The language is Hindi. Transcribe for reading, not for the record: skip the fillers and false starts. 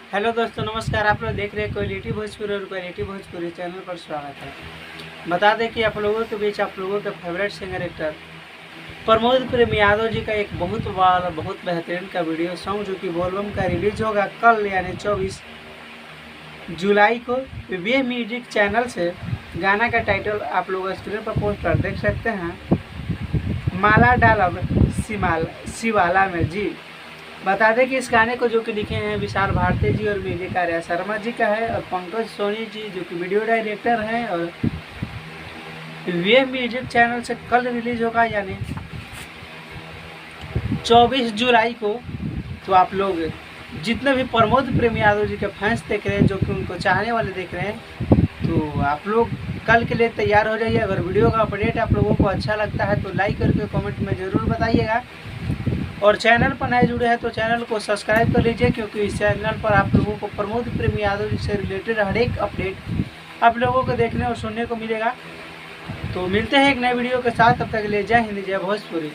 हेलो दोस्तों, नमस्कार। आप लोग देख रहे हैं क्वालिटी भोजपुरी और क्वालिटी भोजपुरी चैनल पर स्वागत है। बता दें कि आप लोगों के बीच आप लोगों के फेवरेट सिंगर एक्टर प्रमोद प्रेम यादव जी का एक बहुत बेहतरीन का वीडियो सॉन्ग जो कि बोलबम का रिलीज होगा कल यानी 24 जुलाई को वे म्यूजिक चैनल से। गाना का टाइटल आप लोग स्क्रीन पर पोस्ट पर देख सकते हैं, माला डालब शिवाला में जी। बता दें कि इस गाने को जो कि लिखे हैं विशाल भारती जी और म्यूजिक आर्या शर्मा जी का है और पंकज सोनी जी जो कि वीडियो डायरेक्टर हैं। और वे म्यूजिक चैनल से कल रिलीज होगा यानी 24 जुलाई को। तो आप लोग जितने भी प्रमोद प्रेम यादव जी के फैंस देख रहे हैं, जो कि उनको चाहने वाले देख रहे हैं, तो आप लोग कल के लिए तैयार हो जाइए। अगर वीडियो का अपडेट आप लोगों को अच्छा लगता है तो लाइक करके कमेंट में ज़रूर बताइएगा। और चैनल पर नए जुड़े हैं तो चैनल को सब्सक्राइब कर लीजिए, क्योंकि इस चैनल पर आप लोगों को प्रमोद प्रेम यादव जी से रिलेटेड हर एक अपडेट आप लोगों को देखने और सुनने को मिलेगा। तो मिलते हैं एक नए वीडियो के साथ, तब तक के लिए जय हिंद, जय भोजपुरी।